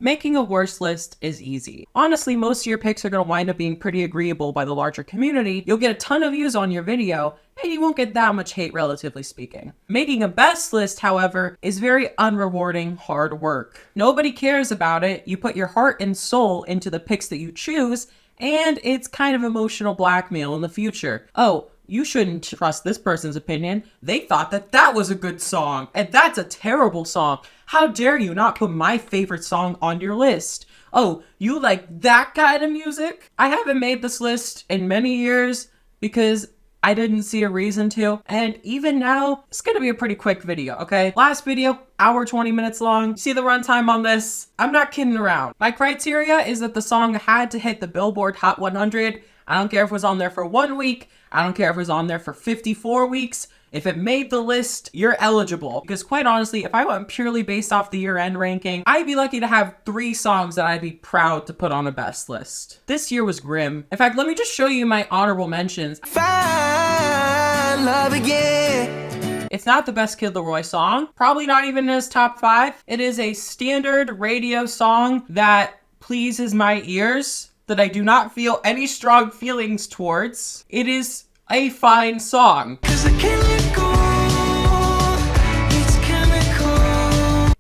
Making a worst list is easy. Honestly, most of your picks are going to wind up being pretty agreeable by the larger community. You'll get a ton of views on your video, and you won't get that much hate, relatively speaking. Making a best list, however, is very unrewarding hard work. Nobody cares about it. You put your heart and soul into the picks that you choose, and it's kind of emotional blackmail in the future. Oh, you shouldn't trust this person's opinion. They thought that that was a good song, and that's a terrible song. How dare you not put my favorite song on your list? Oh, you like that kind of music? I haven't made this list in many years because I didn't see a reason to. And even now, it's gonna be a pretty quick video, okay? Last video, hour 20 minutes long. See the runtime on this? I'm not kidding around. My criteria is that the song had to hit the Billboard Hot 100. I don't care if it was on there for 1 week. I don't care if it was on there for 54 weeks. If it made the list, you're eligible. Because quite honestly, if I went purely based off the year-end ranking, I'd be lucky to have 3 songs that I'd be proud to put on a best list. This year was grim. In fact, let me just show you my honorable mentions. Find love again. It's not the best Kid Laroi song. Probably not even in his top 5. It is a standard radio song that pleases my ears, that I do not feel any strong feelings towards. It is a fine song.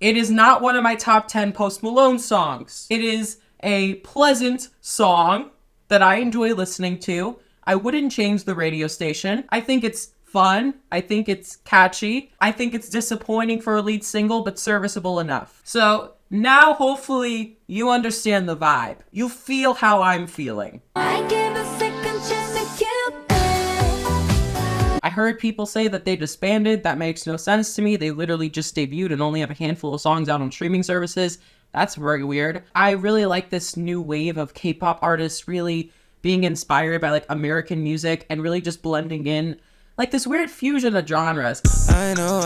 It is not one of my top 10 Post Malone songs. It is a pleasant song that I enjoy listening to. I wouldn't change the radio station. I think it's fun. I think it's catchy. I think it's disappointing for a lead single, but serviceable enough. So now hopefully you understand the vibe. You feel how I'm feeling. I heard people say that they disbanded. That makes no sense to me. They literally just debuted and only have a handful of songs out on streaming services. That's very weird. I really like this new wave of K-pop artists really being inspired by like American music and really just blending in like this weird fusion of genres. I know.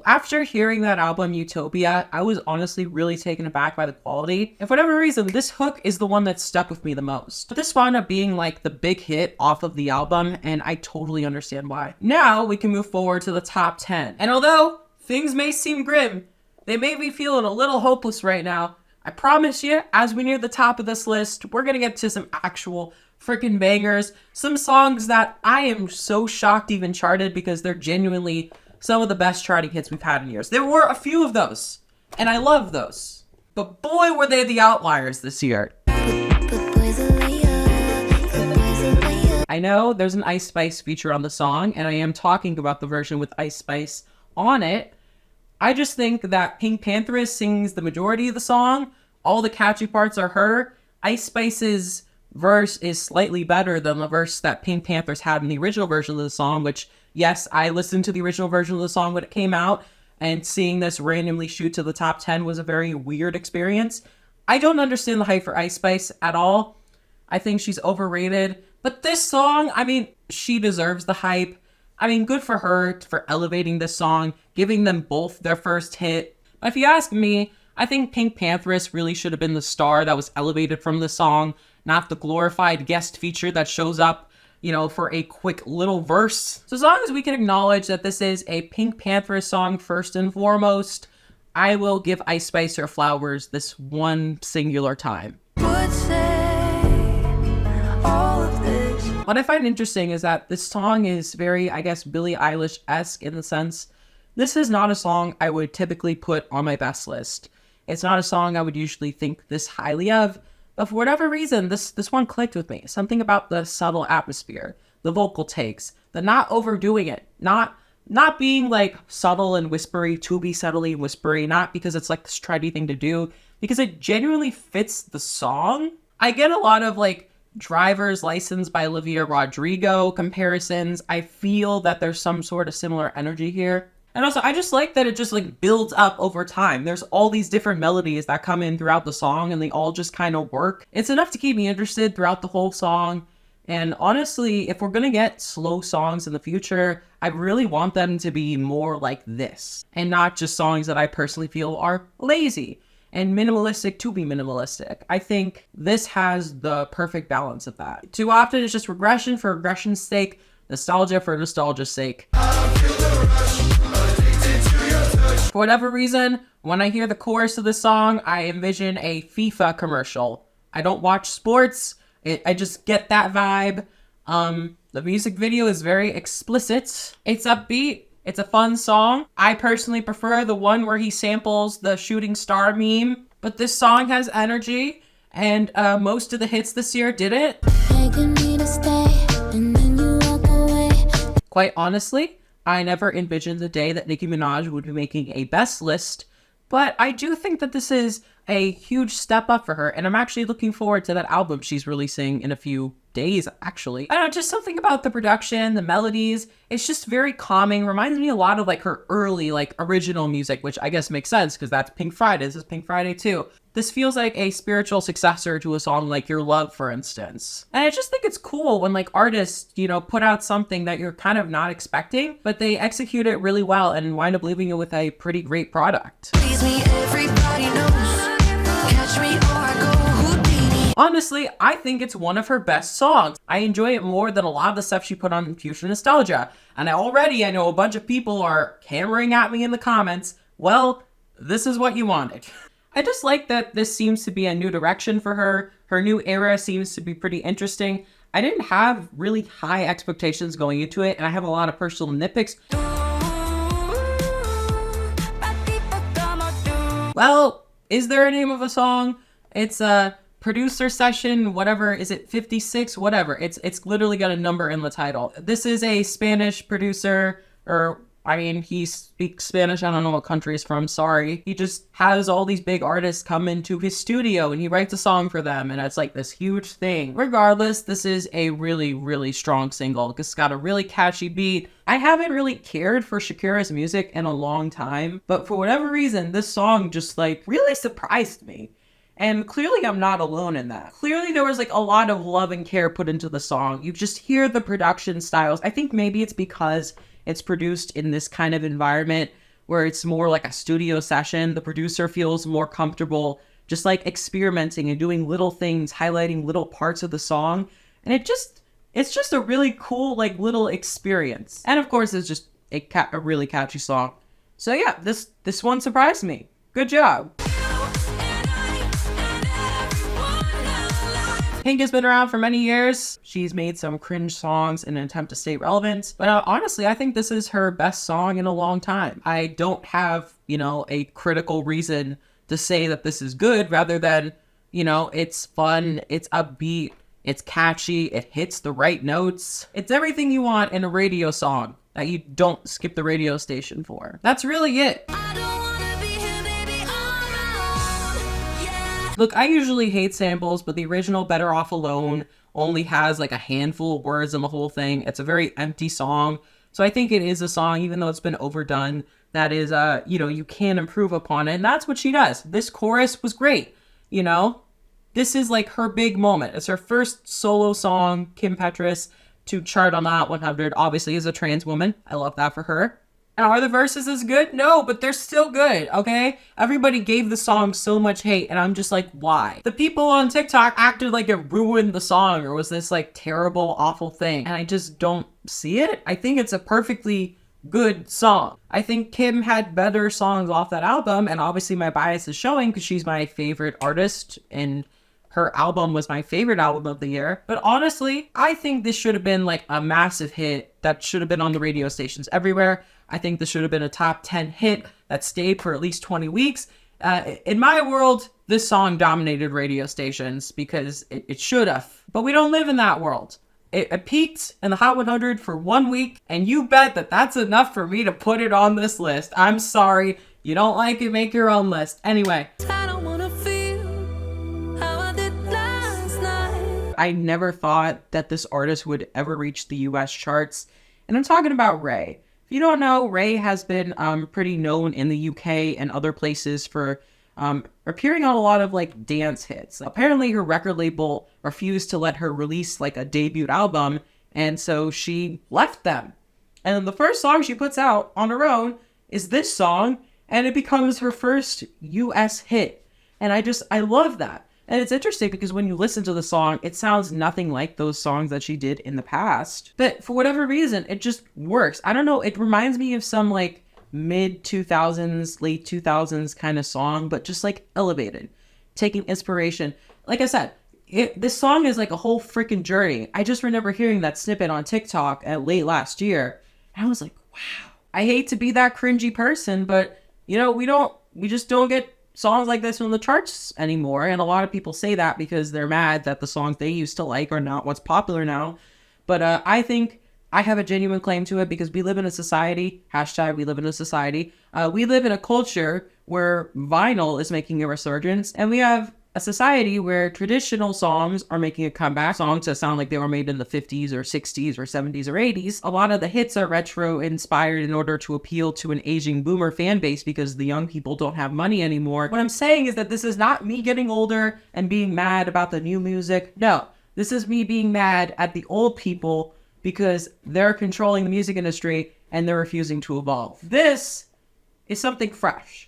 After hearing that album, Utopia, I was honestly really taken aback by the quality. And for whatever reason, this hook is the one that stuck with me the most. But this wound up being like the big hit off of the album, and I totally understand why. Now we can move forward to the top 10. And although things may seem grim, they may be feeling a little hopeless right now, I promise you, as we near the top of this list, we're gonna get to some actual freaking bangers. Some songs that I am so shocked even charted because they're genuinely some of the best charting hits we've had in years. There were a few of those, and I love those. But boy, were they the outliers this year. I know there's an Ice Spice feature on the song, and I am talking about the version with Ice Spice on it. I just think that Pink Pantheress sings the majority of the song. All the catchy parts are her. Ice Spice's verse is slightly better than the verse that Pink Panthers had in the original version of the song, which, yes, I listened to the original version of the song when it came out, and seeing this randomly shoot to the top 10 was a very weird experience. I don't understand the hype for Ice Spice at all. I think she's overrated. But this song, I mean, she deserves the hype. I mean, good for her for elevating this song, giving them both their first hit. But if you ask me, I think Pink Pantheress really should have been the star that was elevated from the song, not the glorified guest feature that shows up, you know, for a quick little verse. So as long as we can acknowledge that this is a Pink Pantheress song first and foremost, I will give Ice Spice her flowers this one singular time. What I find interesting is that this song is very, I guess, Billie Eilish-esque in the sense, this is not a song I would typically put on my best list. It's not a song I would usually think this highly of, but for whatever reason, this one clicked with me. Something about the subtle atmosphere, the vocal takes, the not overdoing it, not being like subtle and whispery to be subtly whispery, not because it's like this trendy thing to do, because it genuinely fits the song. I get a lot of like Driver's License by Olivia Rodrigo comparisons. I feel that there's some sort of similar energy here. And also, I just like that it just like builds up over time. There's all these different melodies that come in throughout the song and they all just kind of work. It's enough to keep me interested throughout the whole song. And honestly, if we're gonna get slow songs in the future, I really want them to be more like this and not just songs that I personally feel are lazy and minimalistic to be minimalistic. I think this has the perfect balance of that. Too often it's just regression for regression's sake, nostalgia for nostalgia's sake. For whatever reason, when I hear the chorus of the song, I envision a FIFA commercial. I don't watch sports. I just get that vibe. The music video is very explicit. It's upbeat. It's a fun song. I personally prefer the one where he samples the shooting star meme, but this song has energy, and most of the hits this year didn't. Begging me to stay, and then you walk away. Quite honestly, I never envisioned the day that Nicki Minaj would be making a best list, but I do think that this is a huge step up for her, and I'm actually looking forward to that album she's releasing in a few days, actually. I don't know, just something about the production, the melodies, it's just very calming. Reminds me a lot of like her early, like original music, which I guess makes sense because that's Pink Friday. This is Pink Friday too. This feels like a spiritual successor to a song like Your Love, for instance. And I just think it's cool when like artists, you know, put out something that you're kind of not expecting, but they execute it really well and wind up leaving it with a pretty great product. Please me, everybody knows. Catch me or I go Houdini. Honestly, I think it's one of her best songs. I enjoy it more than a lot of the stuff she put on Future Nostalgia. And I know a bunch of people are hammering at me in the comments. Well, this is what you wanted. I just like that this seems to be a new direction for her. Her new era seems to be pretty interesting. I didn't have really high expectations going into it, and I have a lot of personal nitpicks. Well, is there a name of a song? It's a producer session, whatever. Is it 56? Whatever. It's literally got a number in the title. This is a Spanish producer, he speaks Spanish. I don't know what country he's from. Sorry. He just has all these big artists come into his studio and he writes a song for them. And it's like this huge thing. Regardless, this is a really, really strong single. It's got a really catchy beat. I haven't really cared for Shakira's music in a long time, but for whatever reason, this song just like really surprised me. And clearly I'm not alone in that. Clearly there was like a lot of love and care put into the song. You just hear the production styles. I think maybe it's because it's produced in this kind of environment where it's more like a studio session. The producer feels more comfortable just like experimenting and doing little things, highlighting little parts of the song. And it's just a really cool like little experience. And of course it's just a really catchy song. So yeah, this one surprised me. Good job. Pink has been around for many years. She's made some cringe songs in an attempt to stay relevant. But honestly, I think this is her best song in a long time. I don't have, a critical reason to say that this is good rather than, it's fun, it's upbeat, it's catchy, it hits the right notes. It's everything you want in a radio song that you don't skip the radio station for. That's really it. Look, I usually hate samples, but the original Better Off Alone only has like a handful of words in the whole thing. It's a very empty song. So I think it is a song, even though it's been overdone, that is, you can improve upon it. And that's what she does. This chorus was great. This is like her big moment. It's her first solo song, Kim Petras, to chart on the Hot 100, obviously as a trans woman. I love that for her. And are the verses as good? No, but they're still good, okay? Everybody gave the song so much hate, and I'm just like, why? The people on TikTok acted like it ruined the song or was this like terrible, awful thing, and I just don't see it. I think it's a perfectly good song. I think Kim had better songs off that album, and obviously my bias is showing because she's my favorite artist, and her album was my favorite album of the year. But honestly, I think this should have been like a massive hit that should have been on the radio stations everywhere. I think this should have been a top 10 hit that stayed for at least 20 weeks. In my world, this song dominated radio stations because it should have. But we don't live in that world. It peaked in the Hot 100 for 1 week, and you bet that that's enough for me to put it on this list. I'm sorry. You don't like it, make your own list. Anyway. I never thought that this artist would ever reach the US charts. And I'm talking about Ray. If you don't know, Ray has been pretty known in the UK and other places for appearing on a lot of like dance hits. Apparently her record label refused to let her release like a debut album, and so she left them. And the first song she puts out on her own is this song, and it becomes her first US hit. And I love that. And it's interesting because when you listen to the song, it sounds nothing like those songs that she did in the past. But for whatever reason, it just works. I don't know. It reminds me of some like mid 2000s, late 2000s kind of song, but just like elevated, taking inspiration. Like I said, this song is like a whole freaking journey. I just remember hearing that snippet on TikTok at late last year. And I was like, wow, I hate to be that cringy person, but you know, we just don't get songs like this on the charts anymore. And a lot of people say that because they're mad that the songs they used to like are not what's popular now. But I think I have a genuine claim to it because we live in a society, hashtag we live in a society. We live in a culture where vinyl is making a resurgence, and we have a society where traditional songs are making a comeback. Songs that sound like they were made in the 50s or 60s or 70s or 80s. A lot of the hits are retro inspired in order to appeal to an aging boomer fan base because the young people don't have money anymore. What I'm saying is that this is not me getting older and being mad about the new music. No, this is me being mad at the old people because they're controlling the music industry and they're refusing to evolve. This is something fresh.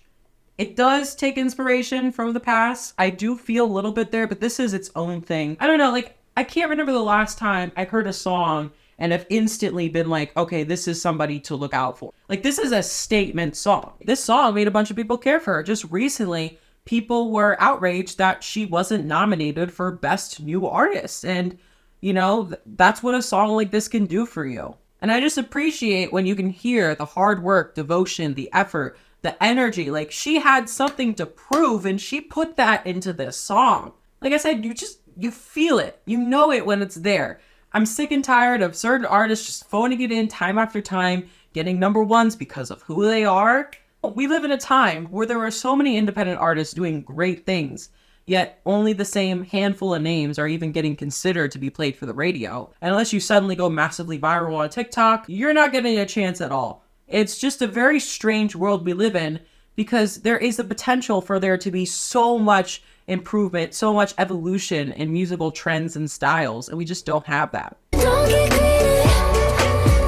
It does take inspiration from the past. I do feel a little bit there, but this is its own thing. I don't know, like, I can't remember the last time I heard a song and have instantly been like, okay, this is somebody to look out for. Like, this is a statement song. This song made a bunch of people care for her. Just recently, people were outraged that she wasn't nominated for Best New Artist. And, you know, that's what a song like this can do for you. And I just appreciate when you can hear the hard work, devotion, the effort, the energy. Like, she had something to prove and she put that into this song. Like I said, you feel it. You know it when it's there. I'm sick and tired of certain artists just phoning it in time after time, getting number ones because of who they are. We live in a time where there are so many independent artists doing great things, yet only the same handful of names are even getting considered to be played for the radio. And unless you suddenly go massively viral on TikTok, you're not getting a chance at all. It's just a very strange world we live in because there is the potential for there to be so much improvement, so much evolution in musical trends and styles, and we just don't have that. Don't get greedy,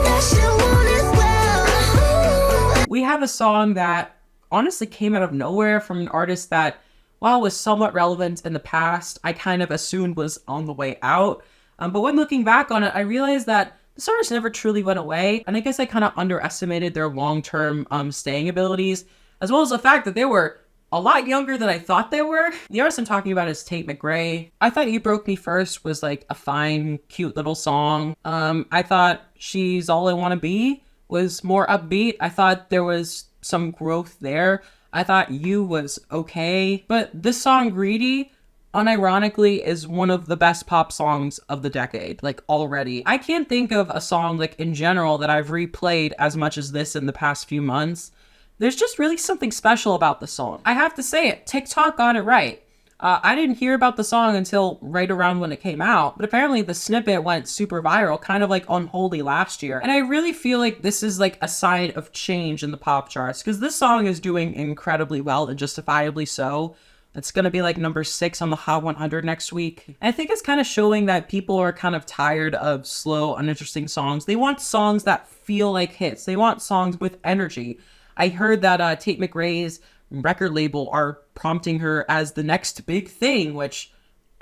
that's your one as well. We have a song that honestly came out of nowhere from an artist that, while was somewhat relevant in the past, I kind of assumed was on the way out. But when looking back on it, I realized that this artist never truly went away, and I guess I kind of underestimated their long-term staying abilities, as well as the fact that they were a lot younger than I thought they were. The artist I'm talking about is Tate McRae. I thought You Broke Me First was like a fine, cute little song. I thought She's All I Want to Be was more upbeat. I thought there was some growth there. I thought You was okay. But this song, Greedy, unironically, is one of the best pop songs of the decade, like already. I can't think of a song, like in general, that I've replayed as much as this in the past few months. There's just really something special about the song. I have to say it, TikTok got it right. I didn't hear about the song until right around when it came out, but apparently the snippet went super viral, kind of like Unholy last year. And I really feel like this is like a sign of change in the pop charts, because this song is doing incredibly well and justifiably so. It's going to be like number 6 on the Hot 100 next week. And I think it's kind of showing that people are kind of tired of slow, uninteresting songs. They want songs that feel like hits. They want songs with energy. I heard that Tate McRae's record label are prompting her as the next big thing, which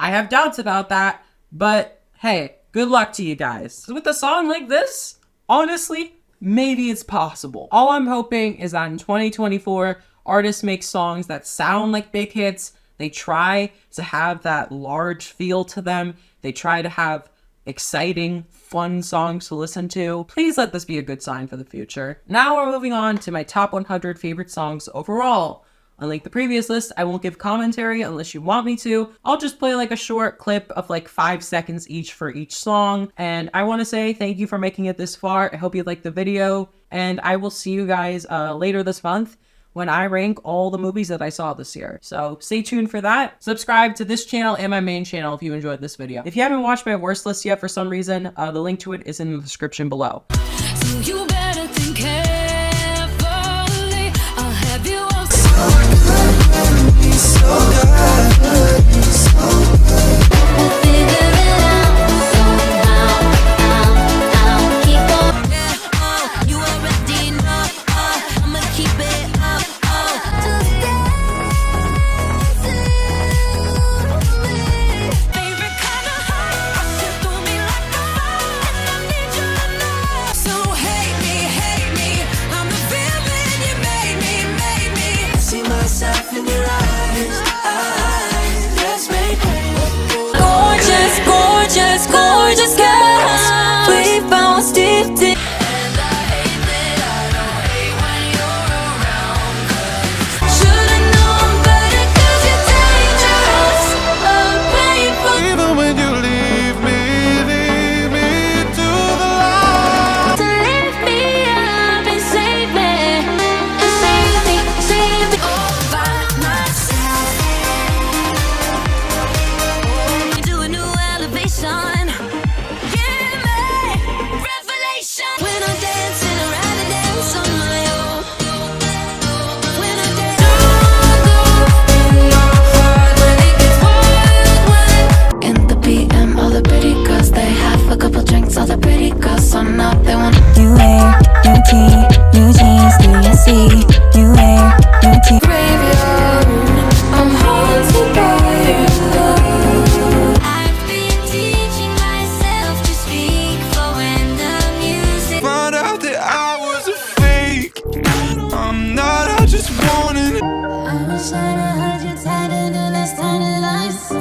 I have doubts about that. But hey, good luck to you guys. So with a song like this, honestly, maybe it's possible. All I'm hoping is that in 2024, artists make songs that sound like big hits. They try to have that large feel to them. They try to have exciting, fun songs to listen to. Please let this be a good sign for the future. Now we're moving on to my top 100 favorite songs overall. Unlike the previous list, I won't give commentary unless you want me to. I'll just play like a short clip of like 5 seconds each for each song. And I want to say thank you for making it this far. I hope you liked the video, and I will see you guys later this month when I rank all the movies that I saw this year. So stay tuned for that. Subscribe to this channel and my main channel if you enjoyed this video. If you haven't watched my worst list yet for some reason, the link to it is in the description below. So you better think carefully. I'll have you all Figure it out somehow. I'll keep on. yeah, you already know. I'ma keep it up. Favorite kind of high, rushing through me like a fire, and I need you to know. So hate me in your eyes. Let's make way. Gorgeous, gorgeous, gorgeous girls. We bounce deep, deep. And I hate that I don't hate when you're around. Should've known better 'cause you're dangerous. Painful. Even when you leave me to the light. So lift me up and save me. And save me all by myself. Do a new elevation. Give me revelation. When I'm dancing, I'd rather dance on my own. When I dance, in your heart when it gets wild. In the PM, all the pretty girls, they have a couple drinks. All the pretty girls, so now they want new hair, new tea, new jeans, new SC, new hair, new tea. Graveyard, I'm haunted by your love. I've been teaching myself to speak for when the music. Found out that I was a fake. I'm not, I just wanted it. I wish I'd heard you tighter the last time that I saw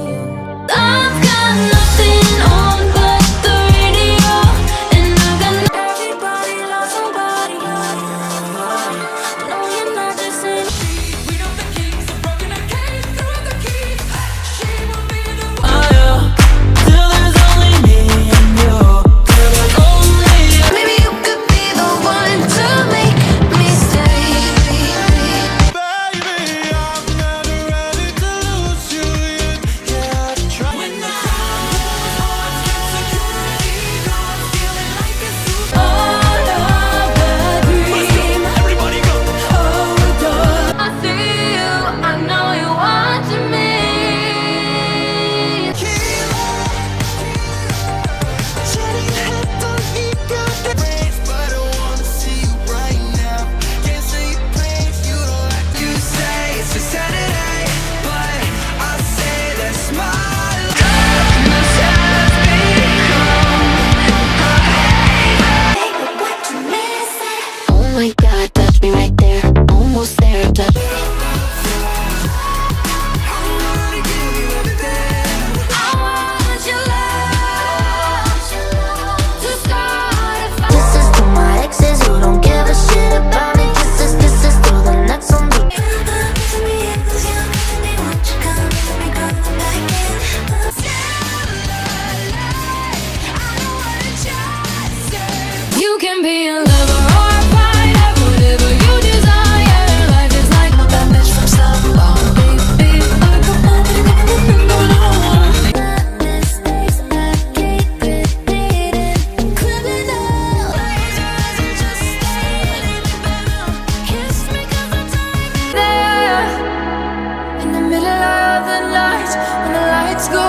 you. I've got nothing on but the radio, and I've got everybody loves somebody. No, you're not the same. We know the keys, broken the cage, threw the keys. She will be the one. Oh yeah, till there's only me and you. Till there's only you. Maybe you could be the one to make me stay. Baby, I'm never ready to lose you yet. Yeah, I try. When the crowd gets security guards feeling like a super. All of the dream. Everybody go. Hold on. I see you. I know you watching me. But I wanna see you right now. Can't say it plays, you don't like to say it's a Saturday, but I say that's my Oh my God, touch me right there. Almost there, touch. I want your love to start a fire. This is to my exes who don't give a shit about me. This is to the next one. You can be a lover or a fighter, whatever you desire. Life is like that bitch from Southpaw, baby. Mistakes I keep repeating. Criminal. Just stay. Kiss me 'cause I'm tired. There, in the middle of the night, when the lights go